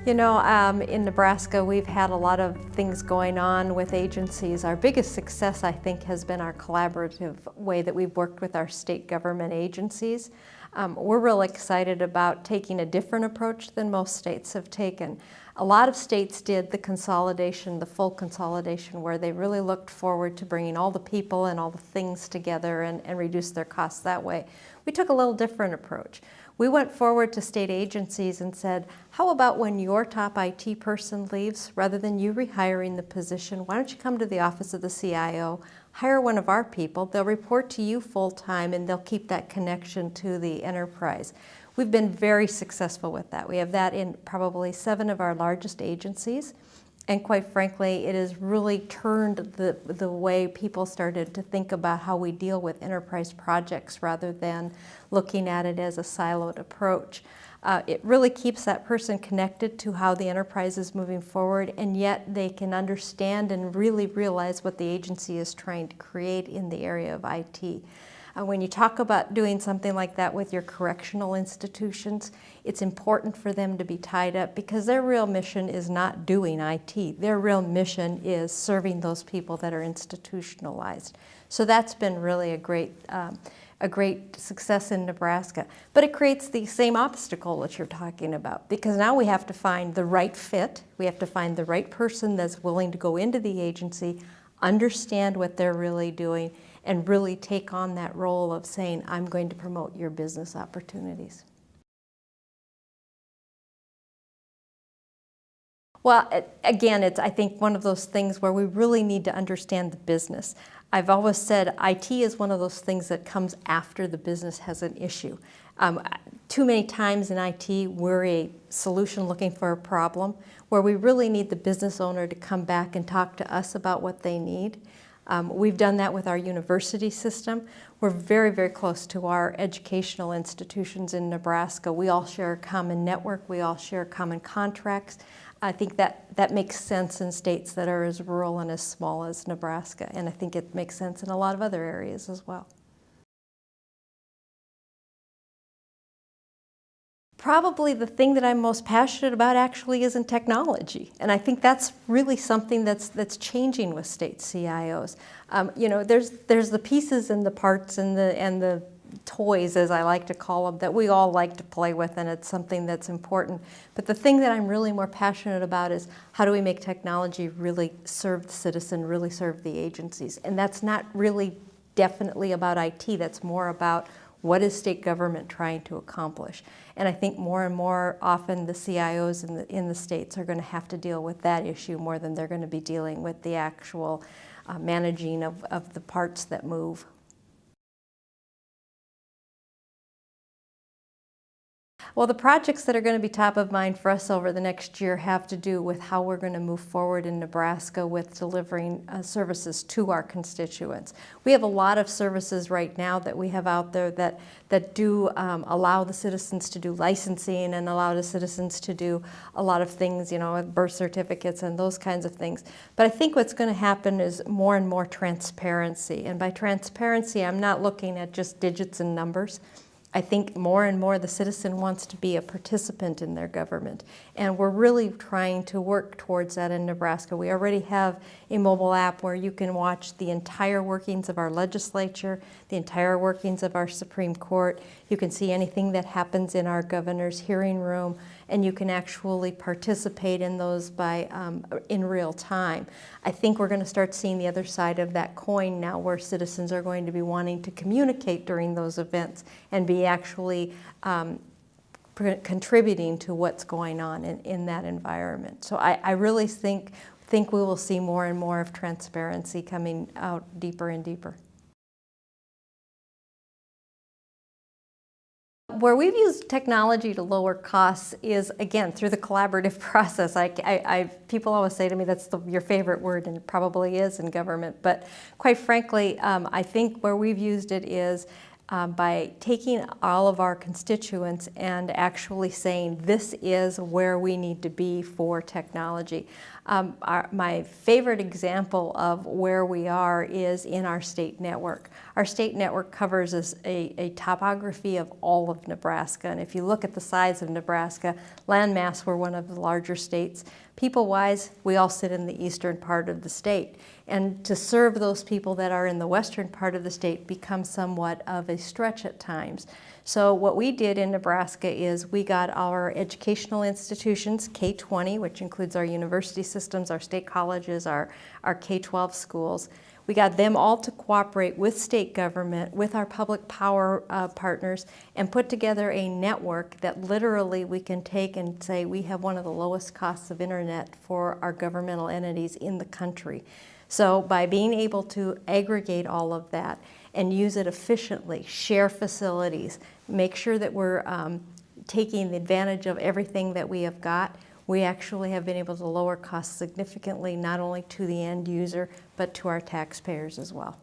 You know, in Nebraska, we've had a lot of things going on with agencies. Our biggest success, I think, has been our collaborative way that we've worked with our state government agencies. We're real excited about taking a different approach than most states have taken. A lot of states did the consolidation, the full consolidation, where they really looked forward to bringing all the people and all the things together and reduce their costs that way. We took a little different approach. We went forward to state agencies and said, how about when your top IT person leaves, rather than you rehiring the position, why don't you come to the office of the CIO, hire one of our people, they'll report to you full-time and they'll keep that connection to the enterprise. We've been very successful with that. We have that in probably 7 of our largest agencies. And quite frankly, it has really turned the way people started to think about how we deal with enterprise projects rather than looking at it as a siloed approach. It really keeps that person connected to how the enterprise is moving forward, and yet they can understand and really realize what the agency is trying to create in the area of IT. When you talk about doing something like that with your correctional institutions, it's important for them to be tied up because their real mission is not doing IT. Their real mission is serving those people that are institutionalized. So that's been really a great success in Nebraska. But it creates the same obstacle that you're talking about, because now we have to find the right fit. We have to find the right person that's willing to go into the agency, understand what they're really doing, and really take on that role of saying, I'm going to promote your business opportunities. Well, again, it's, I think, one of those things where we really need to understand the business. I've always said IT is one of those things that comes after the business has an issue. Too many times in IT, we're a solution looking for a problem, where we really need the business owner to come back and talk to us about what they need. We've done that with our university system. We're very, very close to our educational institutions in Nebraska. We all share a common network. We all share common contracts. I think that makes sense in states that are as rural and as small as Nebraska, and I think it makes sense in a lot of other areas as well. Probably the thing that I'm most passionate about actually isn't technology, and I think that's really something that's changing with state CIOs. You know, there's the pieces and the parts and the toys, as I like to call them, that we all like to play with, and it's something that's important. But the thing that I'm really more passionate about is how do we make technology really serve the citizen, really serve the agencies, and that's not really definitely about IT. That's more about what is state government trying to accomplish? And I think more and more often the CIOs in the states are going to have to deal with that issue more than they're going to be dealing with the actual managing of the parts that move. Well, the projects that are going to be top of mind for us over the next year have to do with how we're going to move forward in Nebraska with delivering services to our constituents. We have a lot of services right now that we have out there that do allow the citizens to do licensing and allow the citizens to do a lot of things, you know, birth certificates and those kinds of things. But I think what's going to happen is more and more transparency. And by transparency, I'm not looking at just digits and numbers. I think more and more the citizen wants to be a participant in their government, and we're really trying to work towards that in Nebraska. We already have a mobile app where you can watch the entire workings of our legislature, the entire workings of our Supreme Court. You can see anything that happens in our governor's hearing room, and you can actually participate in those in real time. I think we're going to start seeing the other side of that coin now, where citizens are going to be wanting to communicate during those events and be actually contributing to what's going on in that environment. So I really think we will see more and more of transparency coming out deeper and deeper. Where we've used technology to lower costs is, again, through the collaborative process. People always say to me that's your favorite word, and it probably is in government. But quite frankly, I think where we've used it is by taking all of our constituents and actually saying this is where we need to be for technology. My favorite example of where we are is in our state network. Our state network covers a topography of all of Nebraska, and if you look at the size of Nebraska, landmass, we're one of the larger states. People-wise, we all sit in the eastern part of the state, and to serve those people that are in the western part of the state becomes somewhat of a stretch at times. So what we did in Nebraska is we got our educational institutions, K-20, which includes our university systems, our state colleges, our K-12 schools. We got them all to cooperate with state government, with our public power partners, and put together a network that literally we can take and say we have one of the lowest costs of internet for our governmental entities in the country. So by being able to aggregate all of that and use it efficiently, share facilities, make sure that we're taking advantage of everything that we have got, we actually have been able to lower costs significantly, not only to the end user, but to our taxpayers as well.